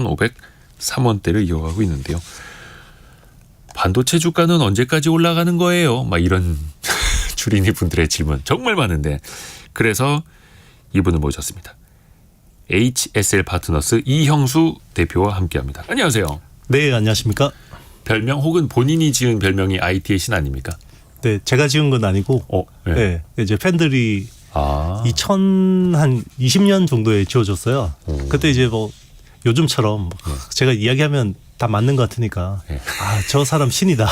1,503원대를 이어가고 있는데요. 반도체 주가는 언제까지 올라가는 거예요? 막 이런 주린이 분들의 질문 정말 많은데 그래서 이분을 모셨습니다. HSL 파트너스 이형수 대표와 함께합니다. 안녕하세요. 네, 안녕하십니까? 별명 혹은 본인이 지은 별명이 IT의 신 아닙니까? 네, 제가 지은 건 아니고, 네. 네, 이제 팬들이 2020년 정도에 지어줬어요. 그때 이제 뭐 요즘처럼 제가 이야기하면 다 맞는 것 같으니까, 저 사람 신이다.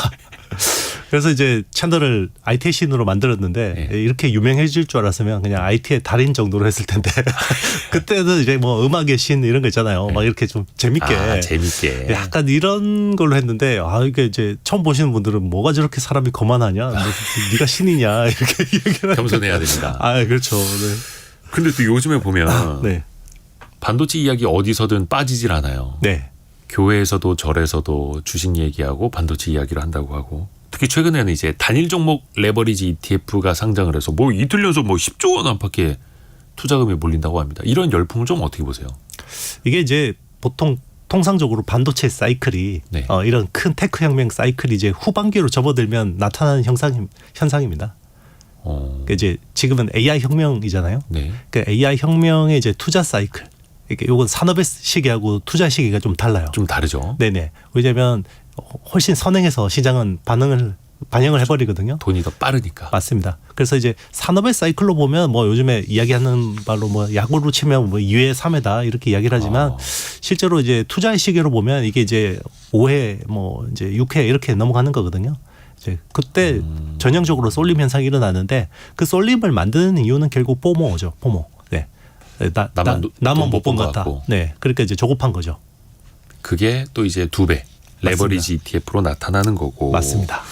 그래서 이제 채널을 IT의 신으로 만들었는데 이렇게 유명해질 줄 알았으면 그냥 IT의 달인 정도로 했을 텐데 그때는 이제 뭐 음악의 신 이런 거 있잖아요. 막 이렇게 좀 재밌게 약간 이런 걸로 했는데 이게 이제 처음 보시는 분들은 뭐가 저렇게 사람이 거만하냐, 네가 신이냐 이렇게 얘기를 겸손해야 됩니다. 그렇죠. 네. 근데 또 요즘에 보면 반도체 이야기 어디서든 빠지질 않아요. 네. 교회에서도 절에서도 주식 얘기하고 반도체 이야기를 한다고 하고. 특히 최근에는 이제 단일 종목 레버리지 ETF가 상장을 해서 뭐 이틀 연속 뭐 10조 원 안팎의 투자금이 몰린다고 합니다. 이런 열풍을 좀 어떻게 보세요? 이게 이제 보통 통상적으로 반도체 사이클이 이런 큰 테크 혁명 사이클이 이제 후반기로 접어들면 나타나는 현상입니다. 그러니까 이제 지금은 AI 혁명이잖아요. 그러니까 AI 혁명의 이제 투자 사이클. 이게 요건 산업의 시기하고 투자 시기가 좀 달라요. 좀 다르죠. 네네. 왜냐하면 훨씬 선행해서 시장은 반영을 해버리거든요. 돈이 더 빠르니까. 맞습니다. 그래서 이제 산업의 사이클로 보면 뭐 요즘에 이야기하는 바로 뭐 야구로 치면 뭐 2회 3회다 이렇게 이야기를 하지만 실제로 이제 투자의 시기로 보면 이게 이제 5회 뭐 이제 6회 이렇게 넘어가는 거거든요. 이제 그때 전형적으로 쏠림 현상이 일어나는데 그 쏠림을 만드는 이유는 결국 포모죠. 포모. 네. 나만 못 본 것 같다. 네. 그러니까 이제 조급한 거죠. 그게 또 이제 2배. 레버리지 ETF로 나타나는 거고. 맞습니다.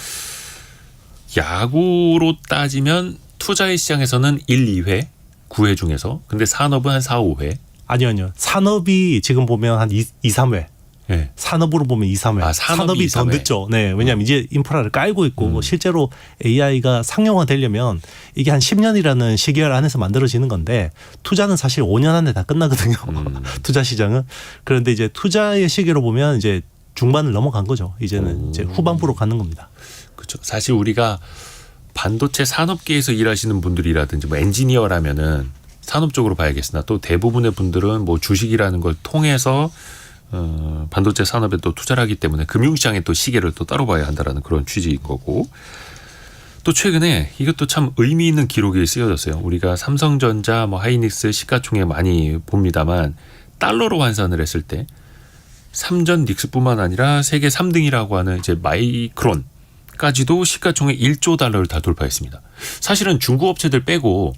야구로 따지면 투자의 시장에서는 1, 2회, 9회 중에서. 근데 산업은 한 4, 5회. 아니요. 산업이 지금 보면 한 2, 3회. 네. 산업으로 보면 2, 3회. 산업이 2, 더 늦죠. 네. 왜냐하면 이제 인프라를 깔고 있고 실제로 AI가 상용화되려면 이게 한 10년이라는 시기열 안에서 만들어지는 건데 투자는 사실 5년 안에 다 끝나거든요. 투자 시장은. 그런데 이제 투자의 시기로 보면 이제 중반을 넘어간 거죠. 이제는 이제 후반부로 가는 겁니다. 그렇죠. 사실 우리가 반도체 산업계에서 일하시는 분들이라든지 뭐 엔지니어라면은 산업 쪽으로 봐야겠으나 또 대부분의 분들은 뭐 주식이라는 걸 통해서 반도체 산업에 또 투자를 하기 때문에 금융시장의 또 시계를 또 따로 봐야 한다라는 그런 취지인 거고. 또 최근에 이것도 참 의미 있는 기록이 쓰여졌어요. 우리가 삼성전자, 뭐 하이닉스 시가총액 많이 봅니다만 달러로 환산을 했을 때 삼전 닉스뿐만 아니라 세계 3등이라고 하는 이제 마이크론까지도 시가총액 1조 달러를 다 돌파했습니다. 사실은 중국 업체들 빼고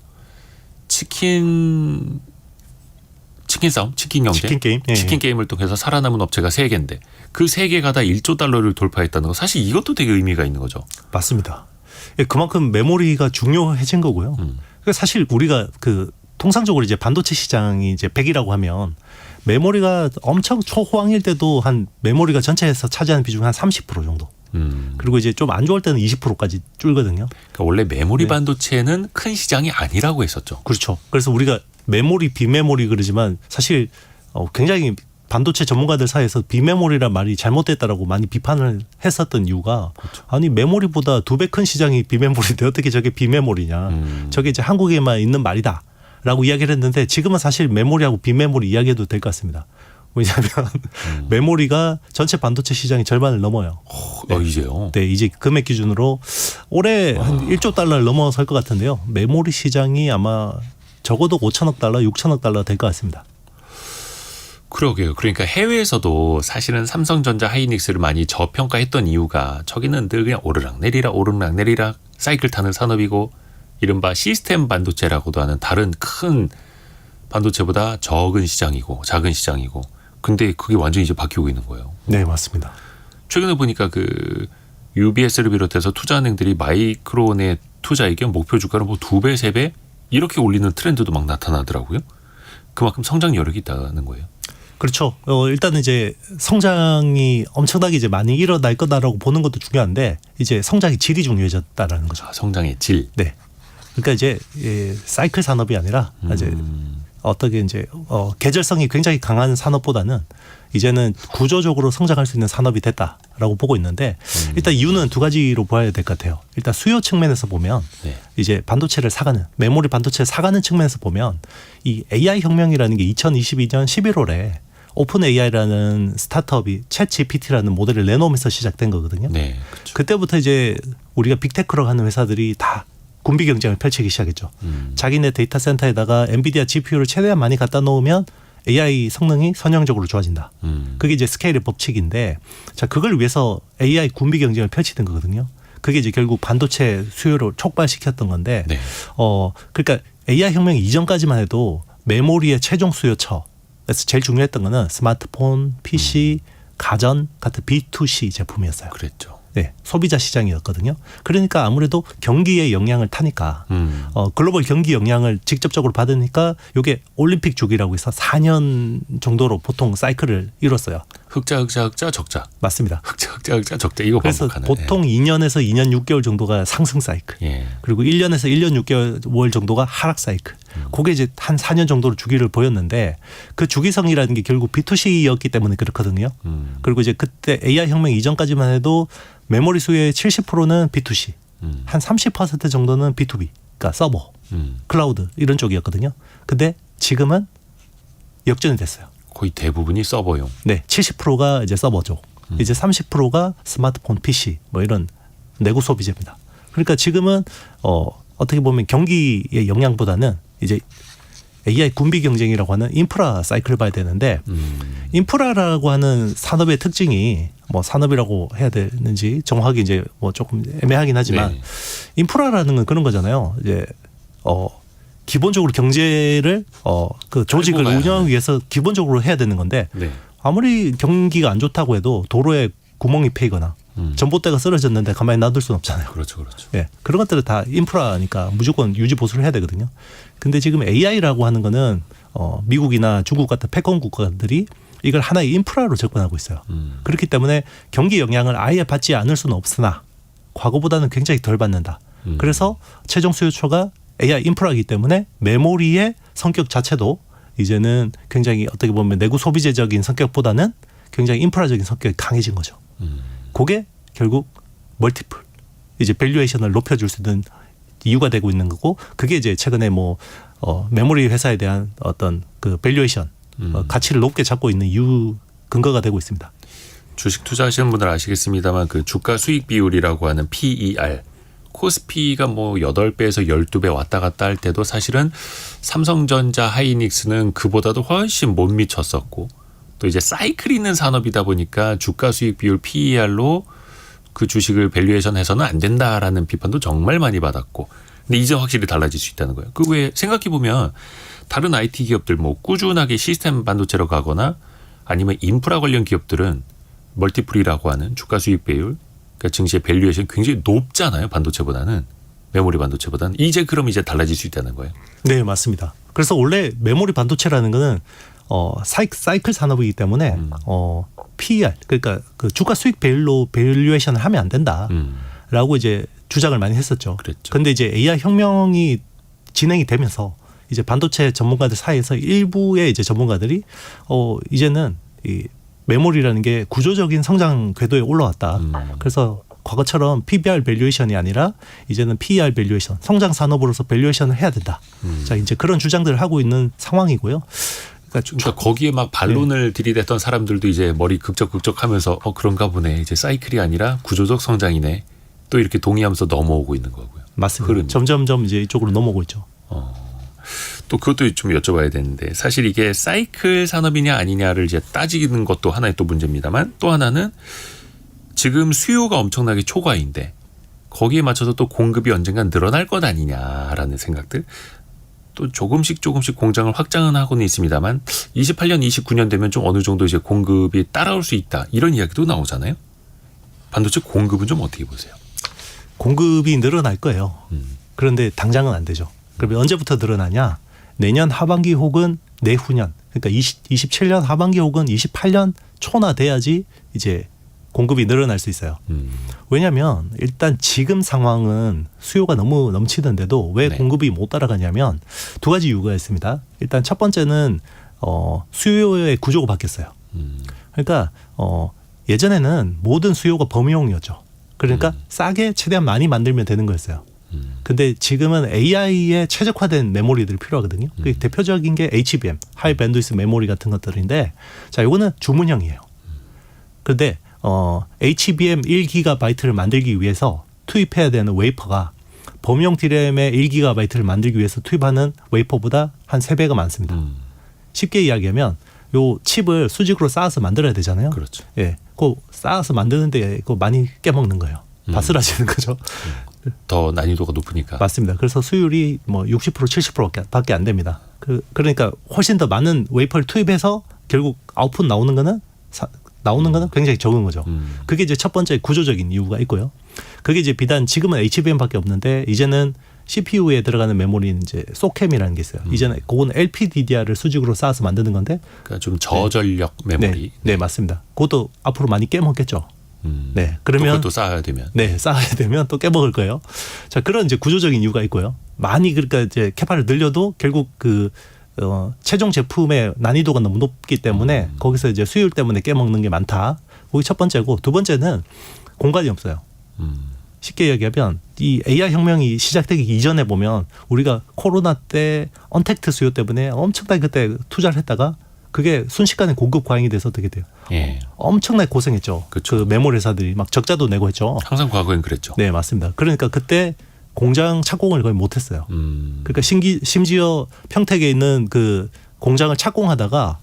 치킨 싸움, 치킨 경제, 치킨 게임을 통해서 살아남은 업체가 3개인데 그 3개가 다 1조 달러를 돌파했다는 거 사실 이것도 되게 의미가 있는 거죠. 맞습니다. 그만큼 메모리가 중요해진 거고요. 그러니까 사실 우리가 그 통상적으로 이제 반도체 시장이 이제 100이라고 하면 메모리가 엄청 초호황일 때도 한 메모리가 전체에서 차지하는 비중이 한 30% 정도. 그리고 이제 좀 안 좋을 때는 20%까지 줄거든요. 그러니까 원래 메모리 반도체는 큰 시장이 아니라고 했었죠. 그렇죠. 그래서 우리가 메모리, 비메모리 그러지만 사실 굉장히 반도체 전문가들 사이에서 비메모리란 말이 잘못됐다라고 많이 비판을 했었던 이유가 아니 메모리보다 2배 큰 시장이 비메모리인데 어떻게 저게 비메모리냐. 저게 이제 한국에만 있는 말이다. 라고 이야기를 했는데 지금은 사실 메모리하고 비메모리 이야기해도 될 것 같습니다. 왜냐하면 메모리가 전체 반도체 시장의 절반을 넘어요. 이제요? 네, 이제 금액 기준으로 올해 한 1조 달러를 넘어설 것 같은데요. 메모리 시장이 아마 적어도 5천억 달러, 6천억 달러 될 것 같습니다. 그러게요. 그러니까 해외에서도 사실은 삼성전자, 하이닉스를 많이 저평가했던 이유가 저기는 늘 그냥 오르락 내리락 사이클 타는 산업이고 이른바 시스템 반도체라고도 하는 다른 큰 반도체보다 작은 시장이고 근데 그게 완전히 이제 바뀌고 있는 거예요. 네, 맞습니다. 최근에 보니까 그 UBS를 비롯해서 투자은행들이 마이크론의 투자이견 목표 주가를 뭐 2배, 3배 이렇게 올리는 트렌드도 막 나타나더라고요. 그만큼 성장 여력이 있다는 거예요. 그렇죠. 일단은 이제 성장이 엄청나게 이제 많이 일어날 거다라고 보는 것도 중요한데 이제 성장의 질이 중요해졌다라는 거죠. 성장의 질. 네. 그러니까 이제 사이클 산업이 아니라 이제 어떻게 이제 계절성이 굉장히 강한 산업보다는 이제는 구조적으로 성장할 수 있는 산업이 됐다라고 보고 있는데 일단 이유는 두 가지로 봐야 될 것 같아요. 일단 수요 측면에서 보면 네. 이제 반도체를 사가는 메모리 반도체를 사가는 측면에서 보면 이 AI 혁명이라는 게 2022년 11월에 오픈 AI라는 스타트업이 챗 GPT라는 모델을 내놓으면서 시작된 거거든요. 네, 그렇죠. 그때부터 이제 우리가 빅테크라고 하는 회사들이 다 군비 경쟁을 펼치기 시작했죠. 자기네 데이터 센터에다가 엔비디아 GPU를 최대한 많이 갖다 놓으면 AI 성능이 선형적으로 좋아진다. 그게 이제 스케일의 법칙인데, 자 그걸 위해서 AI 군비 경쟁을 펼치는 거거든요. 그게 이제 결국 반도체 수요를 촉발시켰던 건데, 네. 그러니까 AI 혁명 이전까지만 해도 메모리의 최종 수요처. 그래서 제일 중요했던 거는 스마트폰, PC, 가전 같은 B2C 제품이었어요. 그랬죠. 네, 소비자 시장이었거든요. 그러니까 아무래도 경기의 영향을 타니까 글로벌 경기 영향을 직접적으로 받으니까 이게 올림픽 주기라고 해서 4년 정도로 보통 사이클을 이뤘어요. 흑자 적자. 맞습니다. 흑자 적자 이거 그래서 반복하는. 보통 2년에서 2년 6개월 정도가 상승 사이클. 예. 그리고 1년에서 1년 6개월 정도가 하락 사이클. 그게 이제 한 4년 정도로 주기를 보였는데 그 주기성이라는 게 결국 B2C였기 때문에 그렇거든요. 그리고 이제 그때 AI 혁명 이전까지만 해도 메모리 수요의 70%는 B2C, 한 30% 정도는 B2B, 그러니까 서버, 클라우드 이런 쪽이었거든요. 근데 지금은 역전이 됐어요. 거의 대부분이 서버용. 네, 70%가 이제 서버 쪽, 이제 30%가 스마트폰, PC 뭐 이런 내구 소비재입니다. 그러니까 지금은 어떻게 보면 경기의 영향보다는 이제 AI 군비 경쟁이라고 하는 인프라 사이클을 봐야 되는데 인프라라고 하는 산업의 특징이 뭐 산업이라고 해야 되는지 정확하게 이제 뭐 조금 애매하긴 하지만 네. 인프라라는 건 그런 거잖아요. 이제 기본적으로 경제를 그 조직을 가야 운영하기 위해서 기본적으로 해야 되는 건데 네. 아무리 경기가 안 좋다고 해도 도로에 구멍이 패이거나 전봇대가 쓰러졌는데 가만히 놔둘 수는 없잖아요. 그렇죠. 예, 그런 것들은 다 인프라니까 무조건 유지 보수를 해야 되거든요. 근데 지금 AI라고 하는 거는 미국이나 중국 같은 패권 국가들이 이걸 하나의 인프라로 접근하고 있어요. 그렇기 때문에 경기 영향을 아예 받지 않을 수는 없으나 과거보다는 굉장히 덜 받는다. 그래서 최종 수요처가 AI 인프라이기 때문에 메모리의 성격 자체도 이제는 굉장히 어떻게 보면 내구 소비재적인 성격보다는 굉장히 인프라적인 성격이 강해진 거죠. 그게 결국 멀티플 이제 밸류에이션을 높여줄 수 있는 이유가 되고 있는 거고, 그게 이제 최근에 뭐 메모리 회사에 대한 어떤 그 밸류에이션 가치를 높게 잡고 있는 이유 근거가 되고 있습니다. 주식 투자하시는 분들 아시겠습니다만 그 주가 수익 비율이라고 하는 PER 코스피가 뭐 8배에서 12배 왔다 갔다 할 때도 사실은 삼성전자, 하이닉스는 그보다도 훨씬 못 미쳤었고, 또 이제 사이클이 있는 산업이다 보니까 주가 수익 비율 PER로 그 주식을 밸류에이션 해서는 안 된다라는 비판도 정말 많이 받았고, 근데 이제 확실히 달라질 수 있다는 거예요. 그 외에 생각해 보면 다른 IT 기업들 뭐 꾸준하게 시스템 반도체로 가거나 아니면 인프라 관련 기업들은 멀티플이라고 하는 주가 수익 비율, 그러니까 증시의 밸류에이션 굉장히 높잖아요. 반도체보다는, 메모리 반도체보다는. 그럼 이제 달라질 수 있다는 거예요. 네, 맞습니다. 그래서 원래 메모리 반도체라는 거는 사이클 산업이기 때문에 PER 그러니까 그 주가 수익 비율로 밸류에이션을 하면 안 된다라고 이제 주장을 많이 했었죠. 그랬죠. 근데 이제 AI 혁명이 진행이 되면서 이제 반도체 전문가들 사이에서 일부의 이제 전문가들이 이제는 이 메모리라는 게 구조적인 성장 궤도에 올라왔다. 그래서 과거처럼 PBR 밸류에이션이 아니라 이제는 PER 밸류에이션, 성장 산업으로서 밸류에이션을 해야 된다. 자, 이제 그런 주장들을 하고 있는 상황이고요. 그러니까 거기에 막 반론을 들이댔던 사람들도 이제 머리 극적극적하면서 그런가 보네. 이제 사이클이 아니라 구조적 성장이네. 또 이렇게 동의하면서 넘어오고 있는 거고요. 맞습니다. 흐름이. 점점점 이제 이쪽으로 넘어오고 있죠. 또 그것도 좀 여쭤봐야 되는데, 사실 이게 사이클 산업이냐 아니냐를 이제 따지는 것도 하나의 또 문제입니다만, 또 하나는 지금 수요가 엄청나게 초과인데 거기에 맞춰서 또 공급이 언젠간 늘어날 것 아니냐라는 생각들. 또 조금씩 공장을 확장은 하고는 있습니다만 28년, 29년 되면 좀 어느 정도 이제 공급이 따라올 수 있다, 이런 이야기도 나오잖아요. 반도체 공급은 좀 어떻게 보세요? 공급이 늘어날 거예요. 그런데 당장은 안 되죠. 그러면 언제부터 늘어나냐? 내년 하반기 혹은 내후년, 그러니까 27년 하반기 혹은 28년 초나 돼야지 이제 공급이 늘어날 수 있어요. 왜냐하면 일단 지금 상황은 수요가 너무 넘치는데도 왜 네. 공급이 못 따라가냐면 두 가지 이유가 있습니다. 일단 첫 번째는 수요의 구조가 바뀌었어요. 그러니까 예전에는 모든 수요가 범위용이었죠. 그러니까 싸게 최대한 많이 만들면 되는 거였어요. 근데 지금은 AI에 최적화된 메모리들이 필요하거든요. 그 대표적인 게 HBM, 하이 밴드위스 메모리 같은 것들인데, 자, 이거는 주문형이에요. 근데 HBM 1GB를 만들기 위해서 투입해야 되는 웨이퍼가 범용 D램의 1GB를 만들기 위해서 투입하는 웨이퍼보다 한 3배가 많습니다. 쉽게 이야기하면 요 칩을 수직으로 쌓아서 만들어야 되잖아요. 그렇죠. 예, 그 쌓아서 만드는데 그거 많이 깨먹는 거예요. 다 쓰러지는 거죠. 더 난이도가 높으니까. 맞습니다. 그래서 수율이 뭐 60% 70%밖에 안 됩니다. 그러니까 훨씬 더 많은 웨이퍼를 투입해서 결국 아웃풋 나오는 거는 굉장히 적은 거죠. 그게 이제 첫 번째 구조적인 이유가 있고요. 그게 이제 비단 지금은 HBM밖에 없는데 이제는 CPU에 들어가는 메모리는 이제 소캠이라는 게 있어요. 이제는 그건 LPDDR을 수직으로 쌓아서 만드는 건데. 그러니까 좀 저전력 메모리. 네, 맞습니다. 그것도 앞으로 많이 깨먹겠죠. 네, 그러면 그것도 쌓아야 되면. 네, 쌓아야 되면 또 깨먹을 거예요. 자, 그런 이제 구조적인 이유가 있고요. 많이 그러니까 이제 캐파를 늘려도 결국 최종 제품의 난이도가 너무 높기 때문에 거기서 이제 수율 때문에 깨먹는 게 많다. 그게 첫 번째고, 두 번째는 공간이 없어요. 쉽게 얘기하면 이 AI 혁명이 시작되기 이전에 보면 우리가 코로나 때 언택트 수요 때문에 엄청나게 그때 투자를 했다가 그게 순식간에 공급 과잉이 돼서 어떻게 돼요? 예. 엄청나게 고생했죠. 그쵸. 그 메모리 회사들이 막 적자도 내고 했죠. 항상 과거엔 그랬죠. 네, 맞습니다. 그러니까 그때 공장 착공을 거의 못했어요. 그러니까 심지어 평택에 있는 그 공장을 착공하다가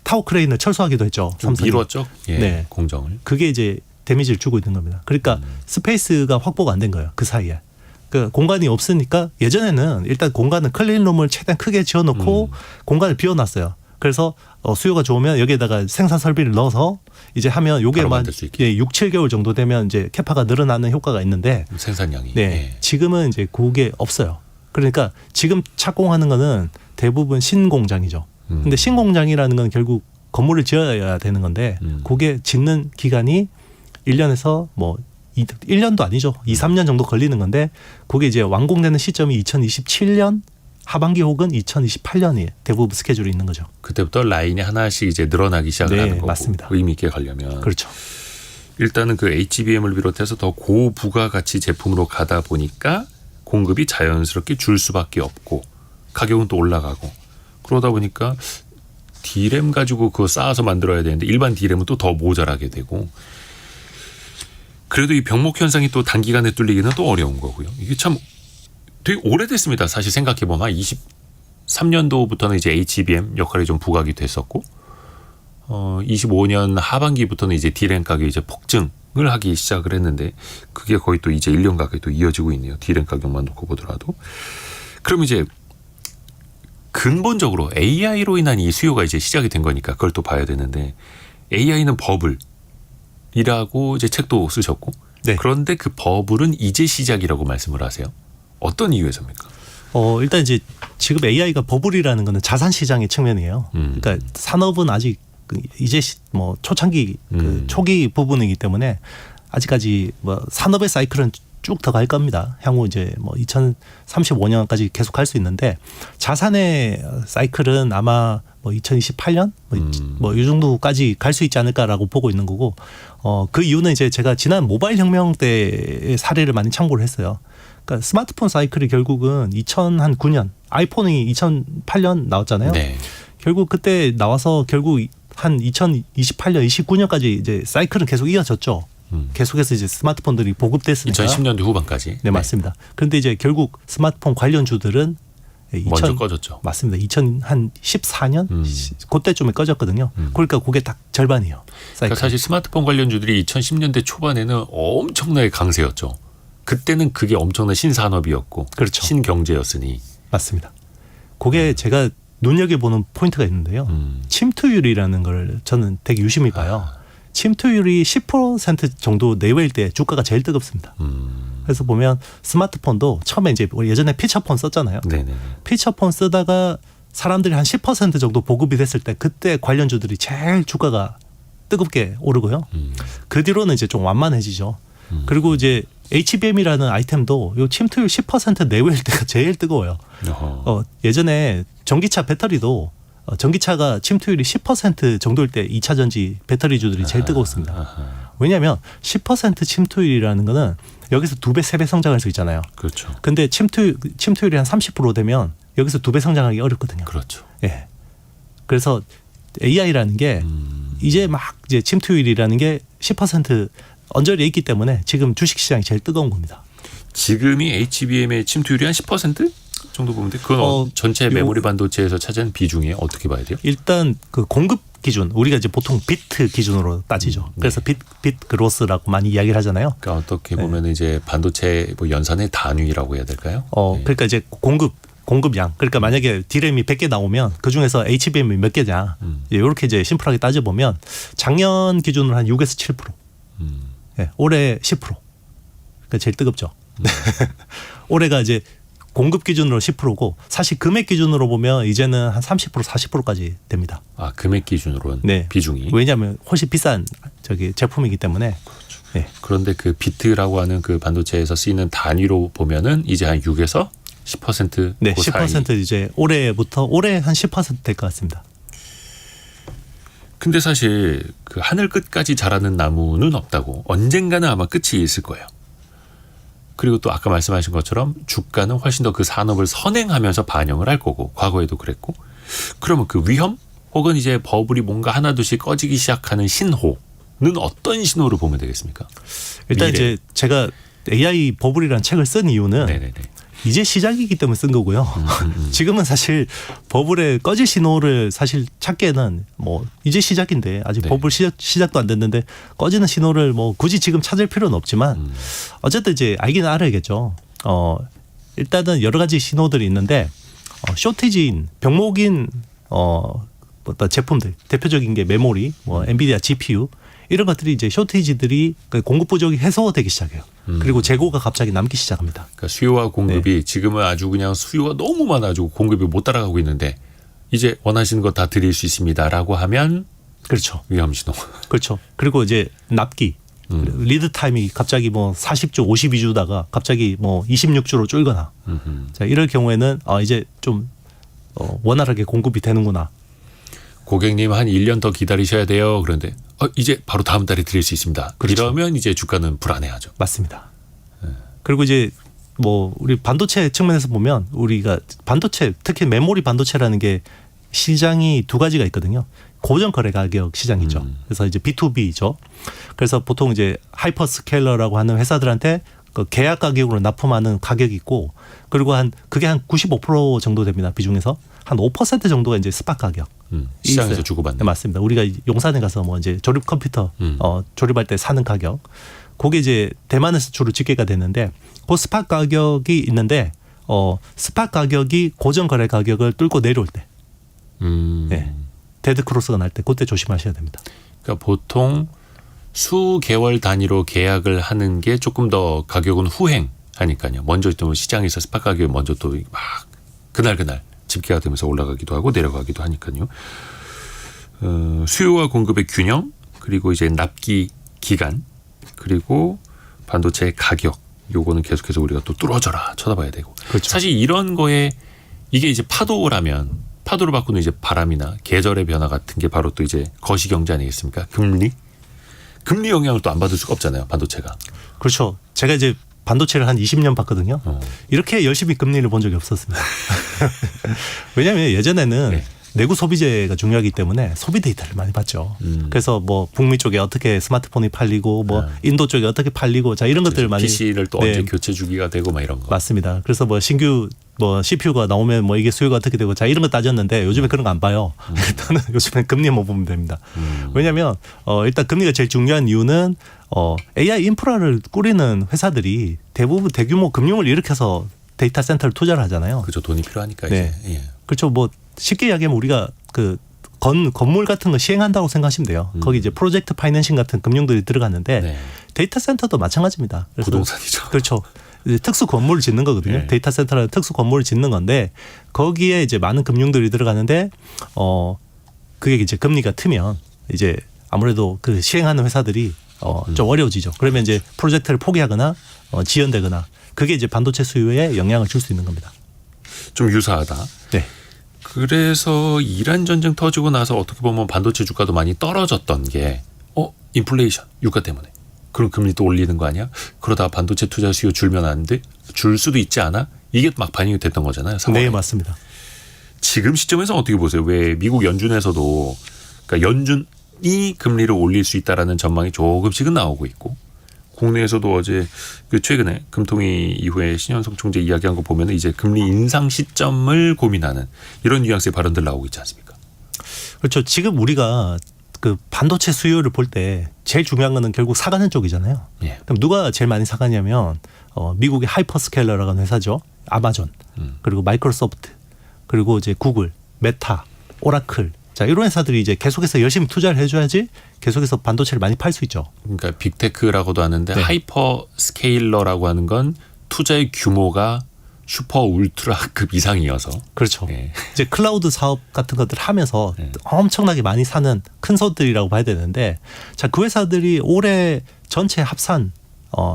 타워 크레인을 철수하기도 했죠. 좀 삼성이. 미뤘죠. 예. 네. 공정을. 그게 이제 데미지를 주고 있는 겁니다. 그러니까 스페이스가 확보가 안 된 거예요. 그 사이에. 그 공간이 없으니까 예전에는 일단 공간은 클린룸을 최대한 크게 지어놓고 공간을 비워놨어요. 그래서 수요가 좋으면 여기에다가 생산 설비를 넣어서 이제 하면 요게 만 6, 7개월 정도 되면 이제 캐파가 늘어나는 효과가 있는데 생산량이. 네. 예. 지금은 이제 그게 없어요. 그러니까 지금 착공하는 거는 대부분 신공장이죠. 근데 신공장이라는 건 결국 건물을 지어야 되는 건데 그게 짓는 기간이 1년에서 1년도 아니죠. 2, 3년 정도 걸리는 건데 그게 이제 완공되는 시점이 2027년 하반기 혹은 2028년이 대부분 스케줄이 있는 거죠. 그때부터 라인이 하나씩 이제 늘어나기 시작을 하는 거고. 맞습니다. 의미 있게 가려면. 그렇죠. 일단은 그 HBM을 비롯해서 더 고부가가치 제품으로 가다 보니까 공급이 자연스럽게 줄 수밖에 없고 가격은 또 올라가고 그러다 보니까 D램 가지고 그거 쌓아서 만들어야 되는데 일반 D램은 또 더 모자라게 되고 그래도 이 병목 현상이 또 단기간에 뚫리기는 또 어려운 거고요. 이게 참 되게 오래됐습니다. 사실 생각해보면 23년도부터는 이제 HBM 역할이 좀 부각이 됐었고 25년 하반기부터는 이제 D램 가격이 이제 폭증을 하기 시작을 했는데 그게 거의 또 이제 1년 가까이 또 이어지고 있네요. D램 가격만 놓고 보더라도. 그럼 이제 근본적으로 AI로 인한 이 수요가 이제 시작이 된 거니까 그걸 또 봐야 되는데 AI는 버블이라고 이제 책도 쓰셨고 네. 그런데 그 버블은 이제 시작이라고 말씀을 하세요. 어떤 이유에서입니까? 일단 이제 지금 AI가 버블이라는 거는 자산 시장의 측면이에요. 그러니까 산업은 아직 이제 초창기 초기 부분이기 때문에 아직까지 산업의 사이클은 쭉 더 갈 겁니다. 향후 이제 2035년까지 계속 갈 수 있는데 자산의 사이클은 아마 2028년 이 정도까지 갈 수 있지 않을까라고 보고 있는 거고 그 이유는 이제 제가 지난 모바일 혁명 때의 사례를 많이 참고를 했어요. 그러니까 스마트폰 사이클이 결국은 2009년 아이폰이 2008년 나왔잖아요. 네. 결국 그때 나와서 결국 한 2028년, 29년까지 이제 사이클은 계속 이어졌죠. 계속해서 이제 스마트폰들이 보급됐으니까. 2010년대 후반까지. 네, 맞습니다. 그런데 이제 결국 스마트폰 관련주들은 먼저 꺼졌죠. 맞습니다. 2014년 그때쯤에 꺼졌거든요. 그러니까 그게 딱 절반이에요. 그러니까 사실 스마트폰 관련주들이 2010년대 초반에는 엄청나게 강세였죠. 그때는 그게 엄청난 신산업이었고 그렇죠. 신경제였으니. 맞습니다. 그게 제가 눈여겨보는 포인트가 있는데요. 침투율이라는 걸 저는 되게 유심히 봐요. 침투율이 10% 정도 내외일 때 주가가 제일 뜨겁습니다. 그래서 보면 스마트폰도 처음에 이제 예전에 피처폰 썼잖아요. 네네. 피처폰 쓰다가 사람들이 한 10% 정도 보급이 됐을 때 그때 관련주들이 제일 주가가 뜨겁게 오르고요. 그 뒤로는 이제 좀 완만해지죠. 그리고 이제 HBM이라는 아이템도 요 침투율 10% 내외일 때가 제일 뜨거워요. 예전에 전기차 배터리도 전기차가 침투율이 10% 정도일 때 2차 전지 배터리주들이 제일 뜨거웠습니다. 왜냐하면 10% 침투율이라는 거는 여기서 2배, 3배 성장할 수 있잖아요. 그렇죠. 근데 침투율이 한 30% 되면 여기서 2배 성장하기 어렵거든요. 그렇죠. 예. 그래서 AI라는 게 이제 막 이제 침투율이라는 게 10% 언저리에 있기 때문에 지금 주식시장이 제일 뜨거운 겁니다. 지금이 HBM의 침투율이 한 10% 정도 보면 돼. 그건 전체 메모리 반도체에서 차지하는 비중이 어떻게 봐야 돼요? 일단 그 공급 기준 우리가 이제 보통 비트 기준으로 따지죠. 그래서 빗 그로스라고 많이 이야기를 하잖아요. 그러니까 어떻게 보면 이제 반도체 뭐 연산의 단위라고 해야 될까요? 그러니까 이제 공급량. 그러니까 만약에 D램이 100개 나오면 그 중에서 HBM이 몇 개냐. 이렇게 이제 심플하게 따져보면 작년 기준으로 한 6에서 7%. 예, 올해 10%. 그러니까 제일 뜨겁죠. 올해가 이제 공급 기준으로 10%고 사실 금액 기준으로 보면 이제는 한 30% 40%까지 됩니다. 아, 금액 기준으로는 네. 비중이. 왜냐하면 훨씬 비싼 제품이기 때문에. 그렇죠. 네. 그런데 그 비트라고 하는 그 반도체에서 쓰이는 단위로 보면은 이제 한 6에서 10% 네, 그 10% 사이. 이제 올해 한 10% 될 것 같습니다. 근데 사실 그 하늘 끝까지 자라는 나무는 없다고. 언젠가는 아마 끝이 있을 거예요. 그리고 또 아까 말씀하신 것처럼 주가는 훨씬 더 그 산업을 선행하면서 반영을 할 거고 과거에도 그랬고. 그러면 그 위험 혹은 이제 버블이 뭔가 하나둘씩 꺼지기 시작하는 신호는 어떤 신호를 보면 되겠습니까? 일단 미래. 이제 제가 AI 버블이라는 책을 쓴 이유는 네네네. 이제 시작이기 때문에 쓴 거고요. 지금은 사실 버블의 꺼질 신호를 사실 찾기에는 뭐 이제 시작인데 아직 네. 버블 시작도 안 됐는데 꺼지는 신호를 뭐 굳이 지금 찾을 필요는 없지만 어쨌든 이제 알기는 알아야겠죠. 일단은 여러 가지 신호들이 있는데 쇼티지인 병목인 어떤 제품들 대표적인 게 메모리, 뭐 엔비디아 GPU 이런 것들이 이제 쇼티지들이 공급 부족이 해소되기 시작해요. 그리고 재고가 갑자기 남기 시작합니다. 그러니까 수요와 공급이 지금은 아주 그냥 수요가 너무 많아지고 공급이 못 따라가고 있는데 이제 원하시는 거 다 드릴 수 있습니다라고 하면 그렇죠. 위험 신호. 그렇죠. 그리고 이제 납기 리드 타임이 갑자기 뭐 40주, 52주다가 갑자기 뭐 26주로 줄거나 자, 이럴 경우에는 이제 좀 원활하게 공급이 되는구나. 고객님 한 1년 더 기다리셔야 돼요. 그런데 이제 바로 다음 달에 드릴 수 있습니다. 그렇죠. 이러면 이제 주가는 불안해하죠. 맞습니다. 그리고 이제 뭐 우리 반도체 측면에서 보면 우리가 반도체 특히 메모리 반도체라는 게 시장이 두 가지가 있거든요. 고정 거래 가격 시장이죠. 그래서 이제 B2B죠. 그래서 보통 이제 하이퍼스케일러라고 하는 회사들한테 그 계약 가격으로 납품하는 가격이 있고 그리고 그게 한 95% 정도 됩니다. 비중에서 한 5% 정도가 이제 스팟 가격. 시장에서 있어요. 주고받는. 네, 맞습니다. 우리가 용산에 가서 뭐 이제 조립 컴퓨터 조립할 때 사는 가격. 그게 이제 대만에서 주로 집계가 되는데 그 스팟 가격이 있는데 스팟 가격이 고정 거래 가격을 뚫고 내려올 때. 네. 데드 크로스가 날 때 그때 조심하셔야 됩니다. 그러니까 보통 수개월 단위로 계약을 하는 게 조금 더 가격은 후행하니까요. 먼저 또 시장에서 스팟 가격이 먼저 또 막 그날 집계가 되면서 올라가기도 하고 내려가기도 하니까요. 수요와 공급의 균형 그리고 이제 납기 기간 그리고 반도체 가격 요거는 계속해서 우리가 또 뚫어져라 쳐다봐야 되고. 그렇죠. 사실 이런 거에 이게 이제 파도라면 파도를 바꾸는 이제 바람이나 계절의 변화 같은 게 바로 또 이제 거시경제 아니겠습니까? 금리 영향을 또 안 받을 수가 없잖아요. 반도체가. 그렇죠. 제가 이제 반도체를 한 20년 봤거든요. 이렇게 열심히 금리를 본 적이 없었습니다. 왜냐하면 예전에는 네. 내구 소비재가 중요하기 때문에 소비 데이터를 많이 봤죠. 그래서 뭐 북미 쪽에 어떻게 스마트폰이 팔리고 뭐 인도 쪽에 어떻게 팔리고 자 이런 것들을 많이 PC를 또 언제 교체 주기가 되고 막 이런 거. 맞습니다. 그래서 뭐 신규 뭐 CPU가 나오면 뭐 이게 수요가 어떻게 되고 자 이런 거 따졌는데 요즘에 그런 거 안 봐요. 일단은 요즘에 금리만 보면 됩니다. 왜냐하면 일단 금리가 제일 중요한 이유는 AI 인프라를 꾸리는 회사들이 대부분 대규모 금융을 일으켜서 데이터 센터를 투자를 하잖아요. 그렇죠. 돈이 필요하니까 네. 이제. 예. 그렇죠. 뭐 쉽게 이야기하면 우리가 그 건물 같은 거 시행한다고 생각하시면 돼요. 거기 이제 프로젝트 파이낸싱 같은 금융들이 들어갔는데 네. 데이터 센터도 마찬가지입니다. 그래서 부동산이죠. 그렇죠. 이제 특수 건물을 짓는 거거든요. 네. 데이터 센터라는 특수 건물을 짓는 건데 거기에 이제 많은 금융들이 들어가는데 그게 이제 금리가 트면 이제 아무래도 그 시행하는 회사들이 좀 어려워지죠. 그러면 이제 프로젝트를 포기하거나 지연되거나 그게 이제 반도체 수요에 영향을 줄 수 있는 겁니다. 좀 유사하다. 네. 그래서 이란 전쟁 터지고 나서 어떻게 보면 반도체 주가도 많이 떨어졌던 게 인플레이션 유가 때문에 그럼 금리 또 올리는 거 아니야? 그러다 반도체 투자 수요 줄면 안 돼? 줄 수도 있지 않아? 이게 막 반영이 됐던 거잖아요. 상황에. 네, 맞습니다. 지금 시점에서 어떻게 보세요? 왜 미국 연준에서도 그러니까 연준이 금리를 올릴 수 있다라는 전망이 조금씩은 나오고 있고 국내에서도 어제 그 최근에 금통위 이후에 신현석 총재 이야기한 거 보면 이제 금리 인상 시점을 고민하는 이런 뉘앙스의 발언들 나오고 있지 않습니까? 그렇죠. 지금 우리가 그 반도체 수요를 볼 때 제일 중요한 거는 결국 사가는 쪽이잖아요. 예. 그럼 누가 제일 많이 사가냐면 미국의 하이퍼스케일러라고 하는 회사죠. 아마존, 그리고 마이크로소프트, 그리고 이제 구글, 메타, 오라클. 자, 이런 회사들이 이제 계속해서 열심히 투자를 해줘야지 계속해서 반도체를 많이 팔 수 있죠. 그러니까 빅테크라고도 하는데 네. 하이퍼 스케일러라고 하는 건 투자의 규모가 슈퍼 울트라급 이상이어서 그렇죠. 예. 이제 클라우드 사업 같은 것들 하면서 네. 엄청나게 많이 사는 큰 손들이라고 봐야 되는데, 자, 그 회사들이 올해 전체 합산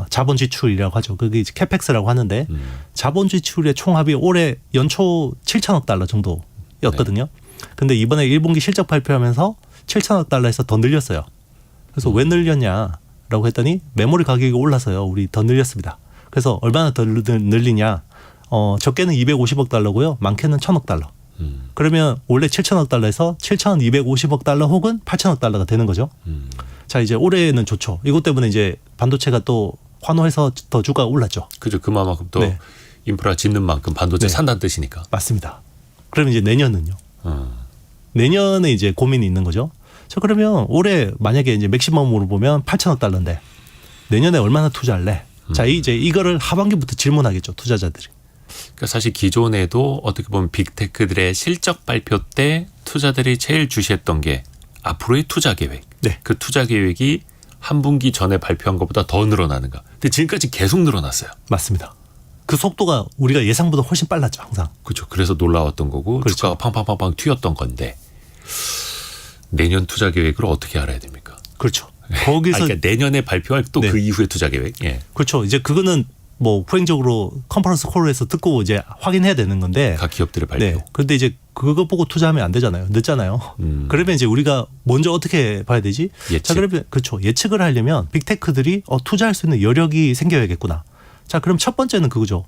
자본 지출이라고 하죠. 그게 이제 캐펙스라고 하는데 자본 지출의 총합이 올해 연초 7천억 달러 정도였거든요. 근데 이번에 1분기 실적 발표하면서 7천억 달러에서 더 늘렸어요. 그래서 왜 늘렸냐라고 했더니 메모리 가격이 올라서요. 우리 더 늘렸습니다. 그래서 얼마나 더 늘리냐? 적게는 250억 달러고요. 많게는 1,000억 달러. 그러면 원래 7천억 달러에서 7,250억 달러 혹은 8천억 달러가 되는 거죠. 자, 이제 올해는 좋죠. 이것 때문에 이제 반도체가 또 환호해서 더 주가가 올랐죠. 그죠. 그만큼 또 네. 인프라 짓는 만큼 반도체 네. 산다는 뜻이니까. 맞습니다. 그러면 이제 내년은요. 어. 내년에 이제 고민이 있는 거죠. 자, 그러면 올해 만약에 이제 맥시멈으로 보면 8천억 달러인데 내년에 얼마나 투자할래? 자, 이제 이거를 하반기부터 질문하겠죠. 투자자들이. 그러니까 사실 기존에도 어떻게 보면 빅테크들의 실적 발표 때 투자들이 제일 주시했던 게 앞으로의 투자 계획. 네. 그 투자 계획이 한 분기 전에 발표한 것보다 더 늘어나는가. 근데 지금까지 계속 늘어났어요. 맞습니다. 그 속도가 우리가 예상보다 훨씬 빨랐죠. 항상. 그렇죠. 그래서 놀라웠던 거고 그렇죠. 주가가 팡팡팡팡 튀었던 건데 내년 투자 계획을 어떻게 알아야 됩니까? 그렇죠. 거기서 그러니까 내년에 발표할 또 그 네. 이후의 투자 계획. 예. 그렇죠. 이제 그거는 뭐 후행적으로 컨퍼런스 콜에서 듣고 이제 확인해야 되는 건데. 각 기업들의 발표. 네. 그런데 이제 그거 보고 투자하면 안 되잖아요. 늦잖아요. 그러면 이제 우리가 먼저 어떻게 봐야 되지? 예측. 자, 그러면 그렇죠. 예측을 하려면 빅테크들이 투자할 수 있는 여력이 생겨야겠구나. 자, 그럼 첫 번째는 그거죠.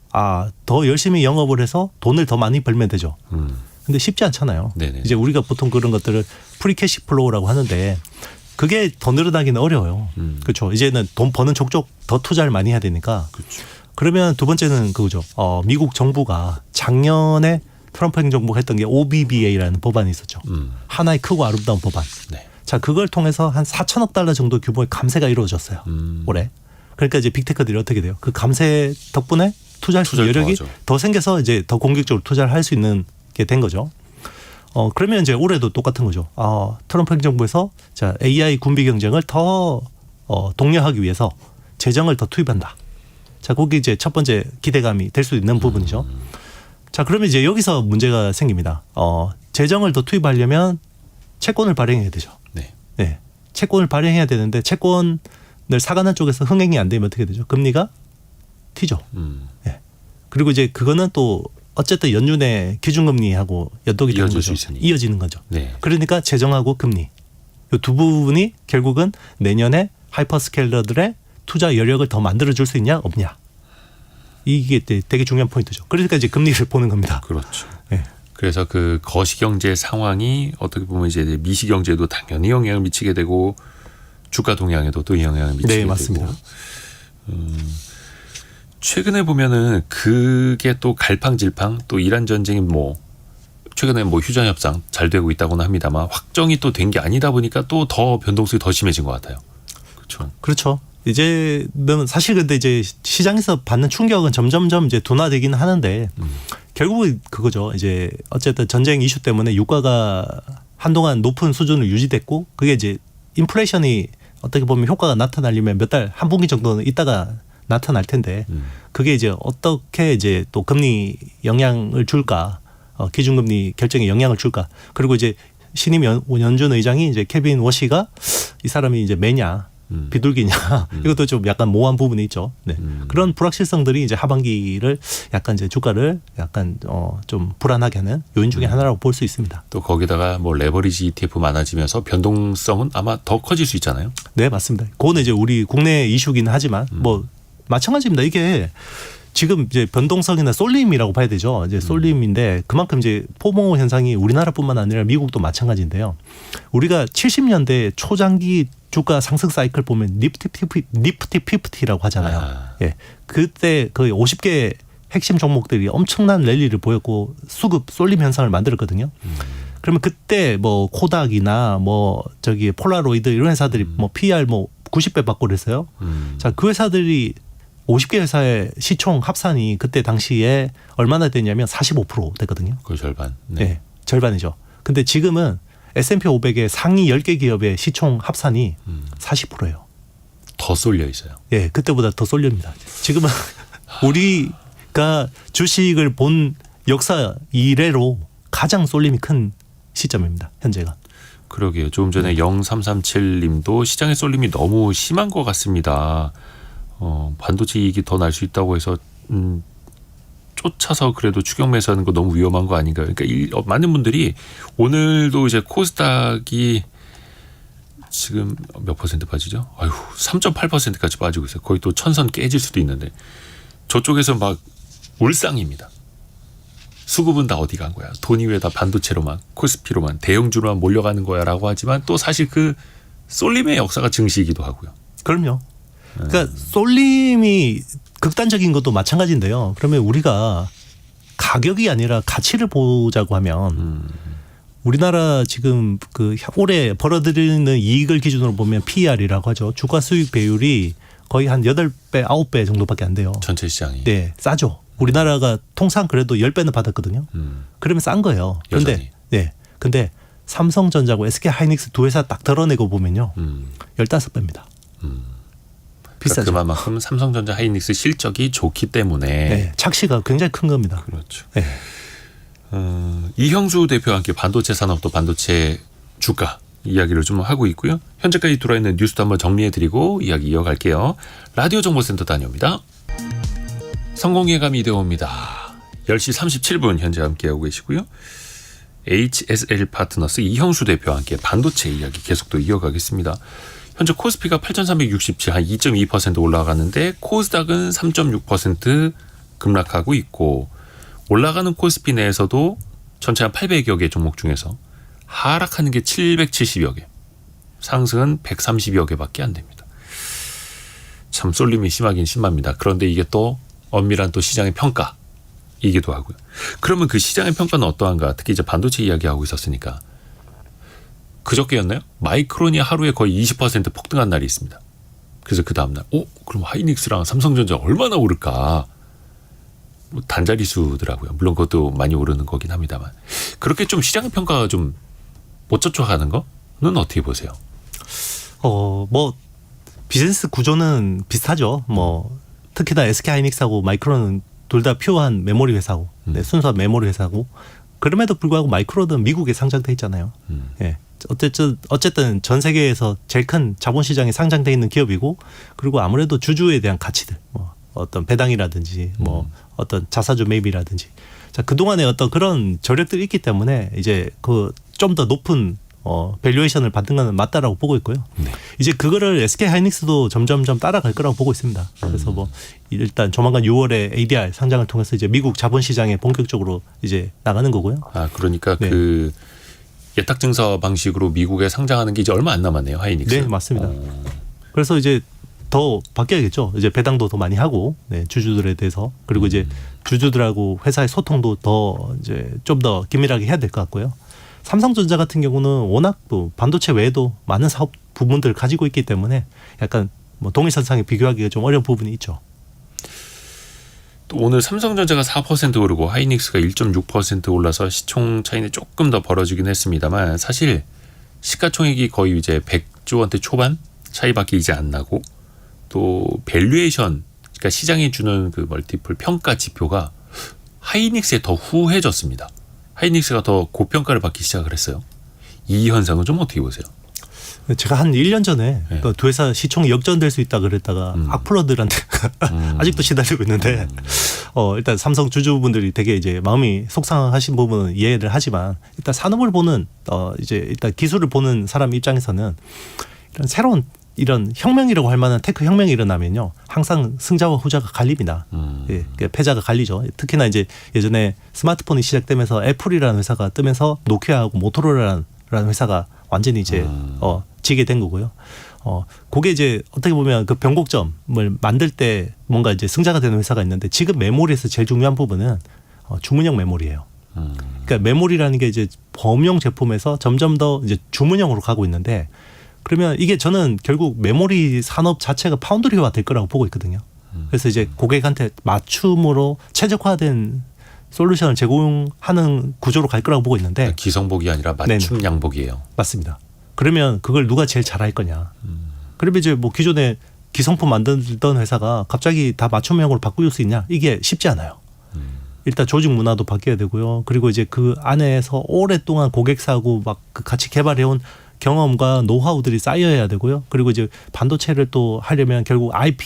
더 열심히 영업을 해서 돈을 더 많이 벌면 되죠. 근데 쉽지 않잖아요. 네네. 이제 우리가 보통 그런 것들을 프리캐시 플로우라고 하는데 그게 더 늘어나기는 어려워요. 그렇죠. 이제는 돈 버는 족족 더 투자를 많이 해야 되니까. 그렇죠. 그러면 두 번째는 그거죠. 미국 정부가 작년에 트럼프 행정부가 했던 게 OBBA라는 법안이 있었죠. 하나의 크고 아름다운 법안. 네. 자, 그걸 통해서 한 4천억 달러 정도 규모의 감세가 이루어졌어요. 올해. 그러니까 이제 빅테크들이 어떻게 돼요? 그 감세 덕분에 투자할 수 있는 투자를 여력이 더하죠. 더 생겨서 이제 더 공격적으로 투자를 할 수 있는 게 된 거죠. 그러면 이제 올해도 똑같은 거죠. 트럼프 행정부에서 자, AI 군비 경쟁을 더 독려하기 위해서 재정을 더 투입한다. 자, 거기 이제 첫 번째 기대감이 될 수 있는 부분이죠. 자, 그러면 이제 여기서 문제가 생깁니다. 재정을 더 투입하려면 채권을 발행해야 되죠. 네. 네. 채권을 발행해야 되는데 채권을 사가는 쪽에서 흥행이 안 되면 어떻게 되죠? 금리가 튀죠. 네. 그리고 이제 그거는 또 어쨌든 연준의 기준금리하고 연동이 되는 이어질 거죠. 수 있으니. 이어지는 거죠. 네. 그러니까 재정하고 금리 이 두 부분이 결국은 내년에 하이퍼스케일러들의 투자 여력을 더 만들어줄 수 있냐 없냐. 이게 되게 중요한 포인트죠. 그러니까 이제 금리를 보는 겁니다. 그렇죠. 네. 그래서 그 거시경제 상황이 어떻게 보면 이제 미시경제도 당연히 영향을 미치게 되고 주가 동향에도 또 영향을 미치게 네, 맞습니다. 되고. 최근에 보면은 그게 또 갈팡질팡 또 이란 전쟁이 뭐 최근에 뭐 휴전 협상 잘 되고 있다고는 합니다만 확정이 또 된 게 아니다 보니까 또 더 변동성이 더 심해진 것 같아요. 그렇죠. 그렇죠. 이제는 사실 근데 이제 시장에서 받는 충격은 점점점 이제 둔화되기는 하는데 결국은 그거죠. 이제 어쨌든 전쟁 이슈 때문에 유가가 한동안 높은 수준을 유지됐고 그게 이제 인플레이션이 어떻게 보면 효과가 나타나려면 몇 달 한 분기 정도는 있다가 나타날 텐데 그게 이제 어떻게 이제 또 금리 영향을 줄까 기준금리 결정에 영향을 줄까 그리고 이제 신임 연준 의장이 이제 케빈 워시가 이 사람이 이제 매냐 비둘기냐 이것도 좀 약간 모호한 부분이 있죠. 네. 그런 불확실성들이 이제 하반기를 약간 이제 주가를 약간 좀 불안하게 하는 요인 중에 하나라고 볼 수 있습니다. 또 거기다가 뭐 레버리지 ETF 많아지면서 변동성은 아마 더 커질 수 있잖아요. 네, 맞습니다. 그거는 이제 우리 국내 이슈긴 하지만 뭐 마찬가지입니다. 이게 지금 이제 변동성이나 쏠림이라고 봐야 되죠. 이제 쏠림인데 그만큼 이제 포모 현상이 우리나라뿐만 아니라 미국도 마찬가지인데요. 우리가 70년대 초장기 주가 상승 사이클 보면 니프티 50라고 하잖아요. 예. 그때 거의 50개 핵심 종목들이 엄청난 랠리를 보였고 수급 쏠림 현상을 만들었거든요. 그러면 그때 뭐 코닥이나 뭐 저기 폴라로이드 이런 회사들이 뭐 PR 뭐 90배 받고 그랬어요. 자, 그 회사들이 50개 회사의 시총 합산이 그때 당시에 얼마나 됐냐면 45% 됐거든요. 그 절반. 네. 절반이죠. 근데 지금은 S&P 500의 상위 10개 기업의 시총 합산이 40%예요. 더 쏠려 있어요. 예, 그때보다 더 쏠립니다. 지금은 우리가 주식을 본 역사 이래로 가장 쏠림이 큰 시점입니다. 현재가. 그러게요. 조금 전에 0337님도 시장의 쏠림이 너무 심한 것 같습니다. 반도체 이익이 더 날 수 있다고 해서 쫓아서 그래도 추격 매수하는 거 너무 위험한 거 아닌가. 그러니까 많은 분들이 오늘도 이제 코스닥이 지금 몇 퍼센트 빠지죠? 3.8%까지 빠지고 있어요. 거의 또 천선 깨질 수도 있는데 저쪽에서 막 울상입니다. 수급은 다 어디 간 거야? 돈이 왜 다 반도체로만 코스피로만 대형주로만 몰려가는 거야라고 하지만 또 사실 그 쏠림의 역사가 증시이기도 하고요. 그럼요. 그러니까 쏠림이 극단적인 것도 마찬가지인데요. 그러면 우리가 가격이 아니라 가치를 보자고 하면 우리나라 지금 그 올해 벌어들이는 이익을 기준으로 보면 PER이라고 하죠. 주가 수익 배율이 거의 한 8배, 9배 정도밖에 안 돼요. 전체 시장이. 네, 싸죠. 우리나라가 통상 그래도 10배는 받았거든요. 그러면 싼 거예요. 그런데 네. 근데 삼성전자고 SK하이닉스 두 회사 딱 덜어내고 보면요. 15배입니다. 비싸죠. 그만큼 삼성전자 하이닉스 실적이 좋기 때문에 네, 착시가 굉장히 큰 겁니다. 그렇죠. 네. 이형수 대표와 함께 반도체 산업도 반도체 주가 이야기를 좀 하고 있고요. 현재까지 들어있는 뉴스도 한번 정리해드리고 이야기 이어갈게요. 라디오 정보센터 다녀옵니다. 성공예감 이대호입니다. 10시 37분 현재 함께하고 계시고요. HSL 파트너스 이형수 대표와 함께 반도체 이야기 계속 또 이어가겠습니다. 현재 코스피가 8,367, 한 2.2% 올라가는데 코스닥은 3.6% 급락하고 있고 올라가는 코스피 내에서도 전체 한 800여 개 종목 중에서 하락하는 게 770여 개, 상승은 130여 개밖에 안 됩니다. 참 쏠림이 심하긴 심합니다. 그런데 이게 또 엄밀한 또 시장의 평가이기도 하고요. 그러면 그 시장의 평가는 어떠한가? 특히 이제 반도체 이야기하고 있었으니까. 그저께였나요? 마이크론이 하루에 거의 20% 폭등한 날이 있습니다. 그래서 그 다음날 그럼 하이닉스랑 삼성전자 얼마나 오를까? 뭐 단자리 수더라고요. 물론 그것도 많이 오르는 거긴 합니다만. 그렇게 좀 시장의 평가가 좀 못 쫓아가는 거는 어떻게 보세요? 뭐 비즈니스 구조는 비슷하죠. 뭐 특히나 SK하이닉스하고 마이크론은 둘 다 퓨어한 메모리 회사고 네, 순수한 메모리 회사고 그럼에도 불구하고 마이크론은 미국에 상장돼 있잖아요. 예. 어쨌든 전 세계에서 제일 큰 자본시장에 상장돼 있는 기업이고 그리고 아무래도 주주에 대한 가치들 뭐 어떤 배당이라든지 뭐 어떤 자사주 매입이라든지 자 그동안에 어떤 그런 저력들이 있기 때문에 이제 그 좀 더 높은 밸류에이션을 받는 건 맞다라고 보고 있고요. 네. 이제 그거를 SK하이닉스도 점점점 따라갈 거라고 보고 있습니다. 그래서 뭐 일단 조만간 6월에 ADR 상장을 통해서 이제 미국 자본시장에 본격적으로 이제 나가는 거고요. 그러니까 네. 그 예탁 증서 방식으로 미국에 상장하는 게 이제 얼마 안 남았네요, 하이닉스. 네, 맞습니다. 그래서 이제 더 바뀌어야겠죠. 이제 배당도 더 많이 하고 네, 주주들에 대해서 그리고 이제 주주들하고 회사의 소통도 더 이제 좀 더 긴밀하게 해야 될 것 같고요. 삼성전자 같은 경우는 워낙 또 반도체 외에도 많은 사업 부문들을 가지고 있기 때문에 약간 뭐 동일선상에 비교하기가 좀 어려운 부분이 있죠. 또 오늘 삼성전자가 4% 오르고 하이닉스가 1.6% 올라서 시총 차이는 조금 더 벌어지긴 했습니다만 사실 시가총액이 거의 이제 100조 원대 초반 차이밖에 이제 안 나고 또 밸류에이션 그러니까 시장이 주는 그 멀티플 평가 지표가 하이닉스에 더 후해졌습니다. 하이닉스가 더 고평가를 받기 시작을 했어요. 이 현상은 좀 어떻게 보세요? 제가 한 1년 전에 네. 그 두 회사 시총이 역전될 수 있다 그랬다가 악플러들한테 아직도 시달리고 있는데 일단 삼성 주주분들이 되게 이제 마음이 속상하신 부분은 이해를 하지만 일단 산업을 보는 이제 일단 기술을 보는 사람 입장에서는 이런 새로운 이런 혁명이라고 할 만한 테크 혁명이 일어나면요 항상 승자와 후자가 갈립니다. 예, 패자가 갈리죠. 특히나 이제 예전에 스마트폰이 시작되면서 애플이라는 회사가 뜨면서 노키아하고 모토로라라는 회사가 완전히 이제 지게 된 거고요. 그게 이제 어떻게 보면 그 변곡점을 만들 때 뭔가 이제 승자가 되는 회사가 있는데 지금 메모리에서 제일 중요한 부분은 주문형 메모리예요. 그러니까 메모리라는 게 이제 범용 제품에서 점점 더 이제 주문형으로 가고 있는데 그러면 이게 저는 결국 메모리 산업 자체가 파운드리화 될 거라고 보고 있거든요. 그래서 이제 고객한테 맞춤으로 최적화된 솔루션을 제공하는 구조로 갈 거라고 보고 있는데 기성복이 아니라 맞춤 양복이에요. 맞습니다. 그러면 그걸 누가 제일 잘할 거냐. 그러면 이제 뭐 기존에 기성품 만들던 회사가 갑자기 다 맞춤형으로 바꿀 수 있냐. 이게 쉽지 않아요. 일단 조직 문화도 바뀌어야 되고요. 그리고 이제 그 안에서 오랫동안 고객사하고 막 같이 개발해온 경험과 노하우들이 쌓여야 되고요. 그리고 이제 반도체를 또 하려면 결국 IP,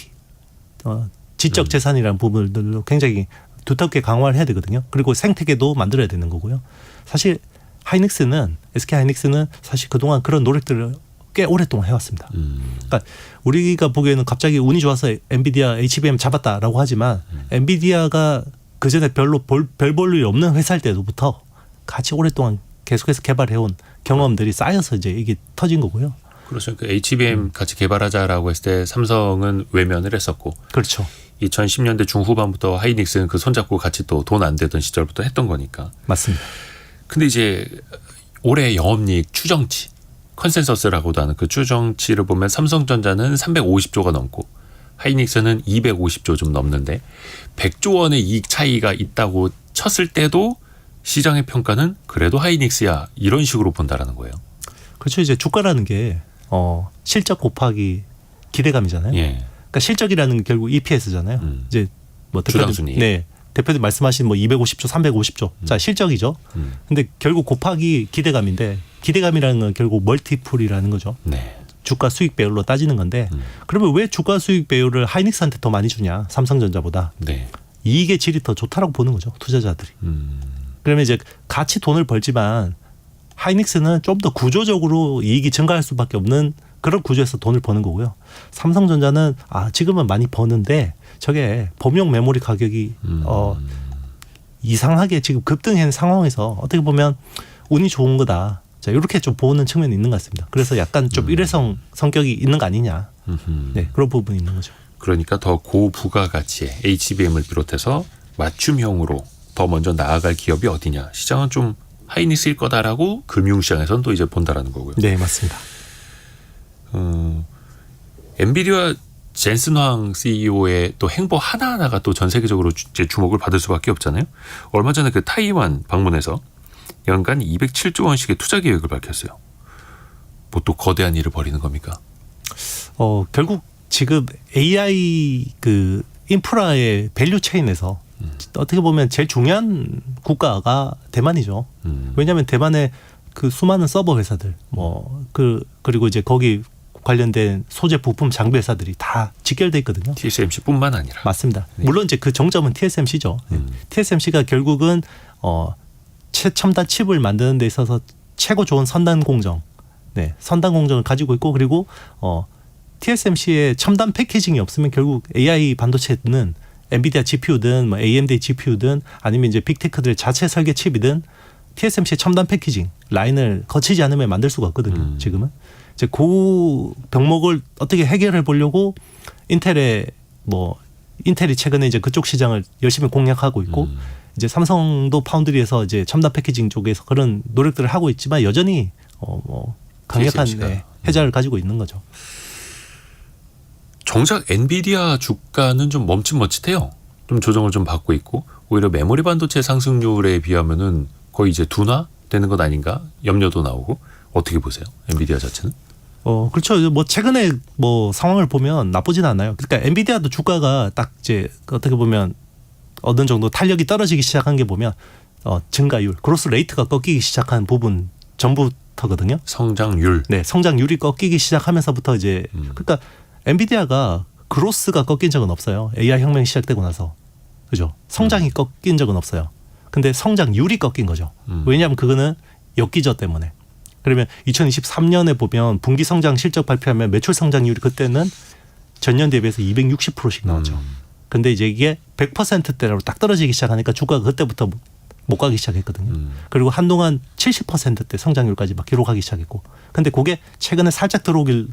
지적 재산이라는 부분들도 굉장히 두텁게 강화를 해야 되거든요. 그리고 생태계도 만들어야 되는 거고요. 사실 SK 하이닉스는 사실 그동안 그런 노력들을 꽤 오랫동안 해왔습니다. 그러니까 우리가 보기에는 갑자기 운이 좋아서 엔비디아 HBM 잡았다라고 하지만 엔비디아가 그전에 별로 별 볼 일이 없는 회사일 때부터 같이 오랫동안 계속해서 개발해온 경험들이 쌓여서 이제 이게 터진 거고요. 그렇죠. 그 HBM 같이 개발하자라고 했을 때 삼성은 외면을 했었고, 그렇죠. 2010년대 중후반부터 하이닉스는 그 손잡고 같이 또 돈 안 되던 시절부터 했던 거니까. 맞습니다. 근데 이제 올해 영업이익 추정치, 컨센서스라고도 하는 그 추정치를 보면 삼성전자는 350조가 넘고 하이닉스는 250조 좀 넘는데 100조 원의 이익 차이가 있다고 쳤을 때도 시장의 평가는 그래도 하이닉스야 이런 식으로 본다라는 거예요. 그렇죠. 이제 주가라는 게 실적 곱하기 기대감이잖아요. 예. 그러니까 실적이라는 게 결국 EPS잖아요. 이제 뭐 주당순위. 네. 대표님 말씀하신 뭐 250조, 350조. 자, 실적이죠. 근데 결국 곱하기 기대감인데 기대감이라는 건 결국 멀티플이라는 거죠. 네. 주가 수익 배율로 따지는 건데 그러면 왜 주가 수익 배율을 하이닉스한테 더 많이 주냐? 삼성전자보다. 네. 이익의 질이 더 좋다라고 보는 거죠. 투자자들이. 그러면 이제 같이 돈을 벌지만 하이닉스는 좀 더 구조적으로 이익이 증가할 수밖에 없는 그런 구조에서 돈을 버는 거고요. 삼성전자는 지금은 많이 버는데 저게 범용 메모리 가격이 이상하게 지금 급등한 상황에서 어떻게 보면 운이 좋은 거다. 자, 이렇게 좀 보는 측면이 있는 것 같습니다. 그래서 약간 좀 일회성 성격이 있는 거 아니냐. 네, 그런 부분이 있는 거죠. 그러니까 더 고부가가치의 HBM을 비롯해서 맞춤형으로 더 먼저 나아갈 기업이 어디냐. 시장은 좀 하이닉스일 거다라고 금융시장에서는 또 이제 본다라는 거고요. 네, 맞습니다. 엔비디아 젠슨 황 CEO의 또 행보 하나하나가 또 전 세계적으로 주목을 받을 수밖에 없잖아요. 얼마 전에 그 타이완 방문해서 연간 207조 원씩의 투자 계획을 밝혔어요. 뭐 또 거대한 일을 벌이는 겁니까? 결국 지금 AI 그 인프라의 밸류 체인에서 어떻게 보면 제일 중요한 국가가 대만이죠. 왜냐하면 대만의 그 수많은 서버 회사들, 그리고 이제 거기 관련된 소재 부품 장비 회사들이 다 직결돼 있거든요. TSMC뿐만 아니라. 맞습니다. 네. 물론 이제 그 정점은 TSMC죠. TSMC가 결국은 최첨단 칩을 만드는 데 있어서 최고 좋은 선단 공정, 선단 공정을 가지고 있고 그리고 TSMC의 첨단 패키징이 없으면 결국 AI 반도체는 엔비디아 GPU든 뭐 AMD GPU든 아니면 이제 빅테크들의 자체 설계 칩이든 TSMC의 첨단 패키징 라인을 거치지 않으면 만들 수가 없거든요. 지금은 이제 그 병목을 어떻게 해결해 보려고 인텔이 최근에 이제 그쪽 시장을 열심히 공략하고 있고 이제 삼성도 파운드리에서 이제 첨단 패키징 쪽에서 그런 노력들을 하고 있지만 여전히 강력한 해자를 가지고 있는 거죠. 정작 엔비디아 주가는 좀 멈칫멈칫해요. 좀 조정을 좀 받고 있고 오히려 메모리 반도체 상승률에 비하면은 거의 이제 둔화되는 것 아닌가 염려도 나오고 어떻게 보세요? 엔비디아 자체는? 그렇죠. 최근에 상황을 보면 나쁘진 않아요. 그러니까 엔비디아도 주가가 딱 이제 어떻게 보면 어느 정도 탄력이 떨어지기 시작한 게 보면 증가율, 그로스 레이트가 꺾이기 시작한 부분 전부 시작하면서부터거든요. 성장률. 네, 성장률이 꺾이기 시작하면서부터 이제 그러니까 엔비디아가 그로스가 꺾인 적은 없어요. AI 혁명이 시작되고 나서. 그죠? 성장이 꺾인 적은 없어요. 근데 성장률이 꺾인 거죠. 왜냐하면 그거는 역기저 때문에. 그러면 2023년에 보면 분기 성장 실적 발표하면 매출 성장률이 그때는 전년 대비해서 260%씩 나왔죠. 근데 이제 이게 100%대로 딱 떨어지기 시작하니까 주가가 그때부터 못 가기 시작했거든요. 그리고 한동안 70%대 성장률까지 막 기록하기 시작했고. 근데 그게 최근에 살짝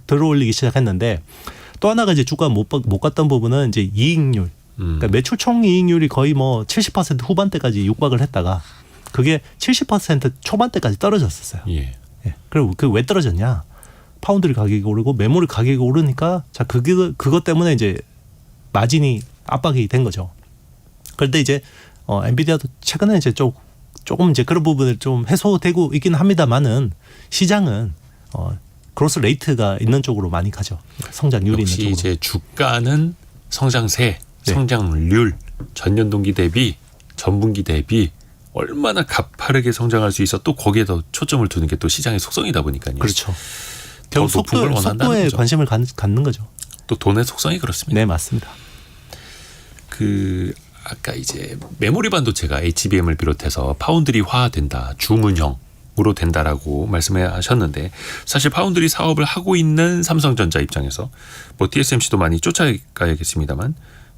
들어올리기 시작했는데 또 하나가 이제 주가가 못 갔던 부분은 이제 이익률. 그러니까 매출 총 이익률이 거의 뭐 70% 후반대까지 육박을 했다가 그게 70% 초반대까지 떨어졌었어요. 예. 예. 그리고 그 왜 떨어졌냐? 파운드리 가격이 오르고 메모리 가격이 오르니까 자 그것 때문에 이제 마진이 압박이 된 거죠. 그런데 이제 엔비디아도 최근에 이제 조금 이제 그런 부분을 좀 해소되고 있긴 합니다만은 시장은 그로스 레이트가 있는 쪽으로 많이 가죠. 성장률이 있는 역시 쪽으로. 이제 주가는 성장세, 네. 성장률, 전년 동기 대비, 전분기 대비 얼마나 가파르게 성장할 수 있어 또 거기에 더 초점을 두는 게 또 시장의 속성이다 보니까요. 그렇죠. 결국 높은 걸 원한다는 속도에 거죠. 관심을 갖는 거죠. 또 돈의 속성이 그렇습니다. 네, 맞습니다. 그 아까 이제 메모리 반도체가 HBM을 비롯해서 파운드리화된다, 주문형으로 된다라고 말씀하셨는데 사실 파운드리 사업을 하고 있는 삼성전자 입장에서 뭐 TSMC도 많이 쫓아가야겠습니다만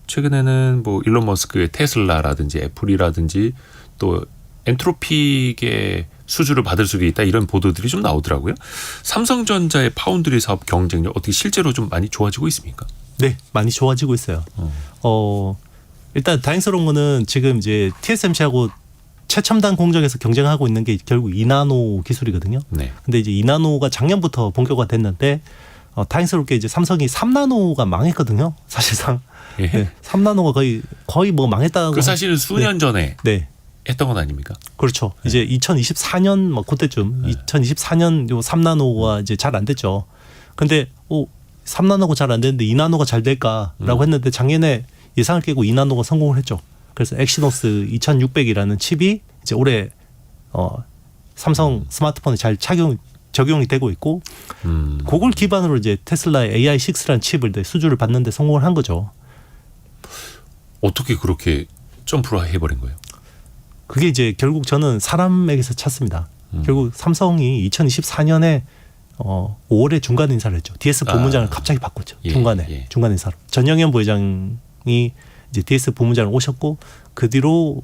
최근에는 뭐 일론 머스크의 테슬라라든지 애플이라든지 또 엔트로픽의 수주를 받을 수도 있다 이런 보도들이 좀 나오더라고요. 삼성전자의 파운드리 사업 경쟁력 어떻게 실제로 좀 많이 좋아지고 있습니까? 네, 많이 좋아지고 있어요. 일단 다행스러운 거는 지금 이제 TSMC하고 최첨단 공정에서 경쟁하고 있는 게 결국 2나노 기술이거든요. 네. 근데 이제 2나노가 작년부터 본격화 됐는데 다행스럽게 이제 삼성이 3나노가 망했거든요. 사실상. 예. 네, 3나노가 거의 뭐 망했다고. 그 사실은 수년 전에 네. 했던 건 아닙니까? 그렇죠. 이제 2024년 뭐 그때쯤 2024년 요 3나노가 이제 잘 안 됐죠. 근데 3나노가 잘 안 됐는데 2나노가 잘 될까라고 했는데 작년에 예상을 깨고 2나노가 성공을 했죠. 그래서 엑시노스 2600이라는 칩이 이제 올해 삼성 스마트폰에 잘 적용이 되고 있고 그걸 기반으로 이제 테슬라의 AI6라는 칩을 수주를 받는데 성공을 한 거죠. 어떻게 그렇게 점프를 해버린 거예요? 그게 이제 결국 저는 사람에게서 찾습니다. 결국 삼성이 2024년에 5월에 중간 인사를 했죠. DS 부문장을 갑자기 바꿨죠. 예, 중간에 예. 중간 인사로. 전영현 부회장이 이제 DS 부문장을 오셨고 그 뒤로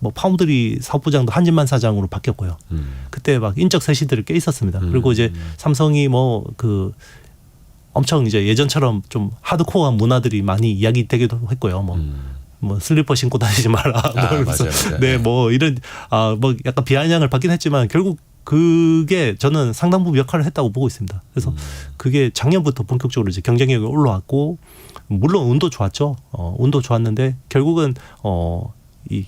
뭐 파운드리 사업부장도 한진만 사장으로 바뀌었고요. 그때 막 인적 쇄신들이 꽤 있었습니다. 그리고 이제 삼성이 뭐 그 엄청 이제 예전처럼 좀 하드코어한 문화들이 많이 이야기되기도 했고요. 뭐 슬리퍼 신고 다니지 마라. 맞아요, 맞아요. 네, 뭐 이런 뭐 약간 비아냥을 받긴 했지만 결국 그게 저는 상당 부분 역할을 했다고 보고 있습니다. 그래서 그게 작년부터 본격적으로 이제 경쟁력이 올라왔고 물론 운도 좋았죠. 운도 좋았는데 결국은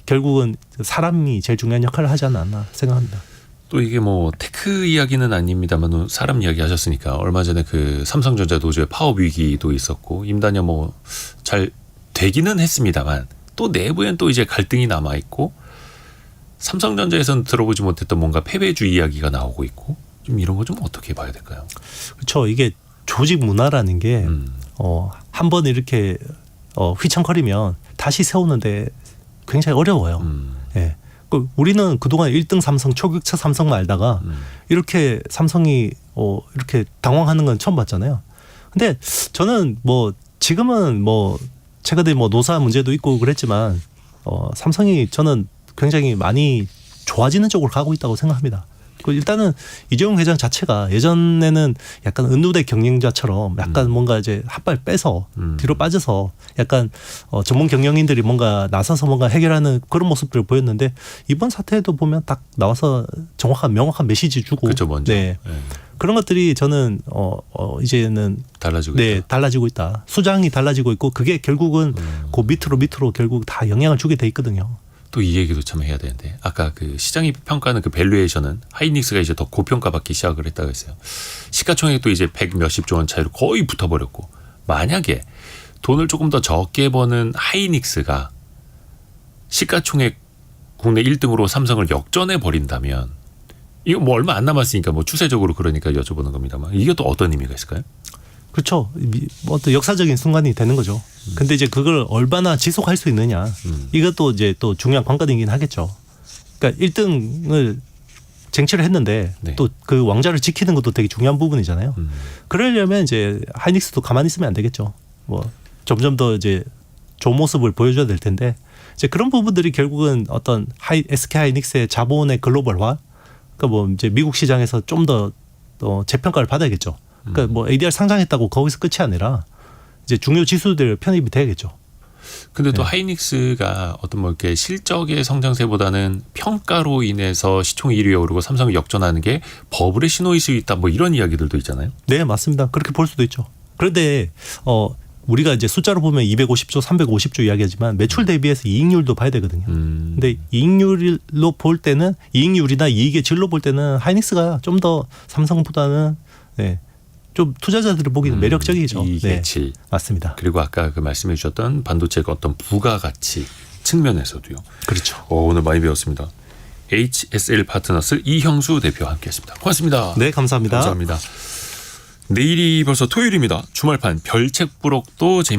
결국은 사람이 제일 중요한 역할을 하지 않았나 생각합니다. 또 이게 뭐 테크 이야기는 아닙니다만 사람 이야기 하셨으니까 얼마 전에 그 삼성전자 노조의 파업 위기도 있었고 임단녀 뭐 잘 되기는 했습니다만 또 내부엔 또 이제 갈등이 남아 있고 삼성전자에서는 들어보지 못했던 뭔가 패배주의 이야기가 나오고 있고 좀 이런 거 좀 어떻게 봐야 될까요? 그렇죠. 이게 조직 문화라는 게 한 번 이렇게 휘청거리면 다시 세우는데 굉장히 어려워요. 예. 우리는 그동안 1등 삼성, 초격차 삼성만 알다가 이렇게 삼성이 이렇게 당황하는 건 처음 봤잖아요. 근데 저는 뭐 지금은 뭐 최근에 뭐 노사 문제도 있고 그랬지만 삼성이 저는 굉장히 많이 좋아지는 쪽으로 가고 있다고 생각합니다. 일단은 이재용 회장 자체가 예전에는 약간 은누대 경영자처럼 약간 뭔가 이제 핫발 빼서 뒤로 빠져서 약간 전문 경영인들이 뭔가 나서서 뭔가 해결하는 그런 모습들을 보였는데 이번 사태에도 보면 딱 나와서 정확한 명확한 메시지 주고 그렇죠, 먼저. 네. 네. 그런 것들이 저는 이제는 달라지고 네, 있다. 달라지고 있다. 수장이 달라지고 있고 그게 결국은 그 밑으로 결국 다 영향을 주게 돼 있거든요. 또 이 얘기도 참 해야 되는데 아까 그 시장이 평가하는 그 밸류에이션은 하이닉스가 이제 더 고평가받기 시작을 했다고 했어요. 시가총액도 이제 100 몇십조 원 차이로 거의 붙어버렸고 만약에 돈을 조금 더 적게 버는 하이닉스가 시가총액 국내 1등으로 삼성을 역전해 버린다면 이거 뭐 얼마 안 남았으니까 뭐 추세적으로 그러니까 여쭤보는 겁니다만 이게 또 어떤 의미가 있을까요? 그렇죠. 뭐 어떤 역사적인 순간이 되는 거죠. 근데 이제 그걸 얼마나 지속할 수 있느냐. 이것도 이제 또 중요한 관건이긴 하겠죠. 그러니까 1등을 쟁취를 했는데 네. 또 그 왕좌를 지키는 것도 되게 중요한 부분이잖아요. 그러려면 이제 하이닉스도 가만히 있으면 안 되겠죠. 뭐 점점 더 이제 좋은 모습을 보여줘야 될 텐데 이제 그런 부분들이 결국은 어떤 SK 하이닉스의 자본의 글로벌화, 그러니까 뭐 이제 미국 시장에서 좀 더 재평가를 받아야겠죠. 그러니까 뭐 ADR 상장했다고 거기서 끝이 아니라 이제 중요 지수들 편입이 돼야겠죠. 근데 또 네. 하이닉스가 어떤 뭐 이렇게 실적의 성장세보다는 평가로 인해서 시총 1위에 오르고 삼성을 역전하는 게 버블의 신호일 수 있다 뭐 이런 이야기들도 있잖아요. 네, 맞습니다. 그렇게 볼 수도 있죠. 그런데 우리가 이제 숫자로 보면 250조, 350조 이야기하지만 매출 대비해서 이익률도 봐야 되거든요. 근데 이익률로 볼 때는 이익률이나 이익의 질로 볼 때는 하이닉스가 좀 더 삼성보다는 네, 좀 투자자들을 보기는 매력적이죠. 이익의 네, 질. 맞습니다. 그리고 아까 그 말씀해 주셨던 반도체의 어떤 부가가치 측면에서도요. 그렇죠. 오늘 많이 배웠습니다. HSL 파트너스 이형수 대표와 함께했습니다. 고맙습니다. 네, 감사합니다. 감사합니다. 내일이 벌써 토요일입니다. 주말판 별책 부록도 재미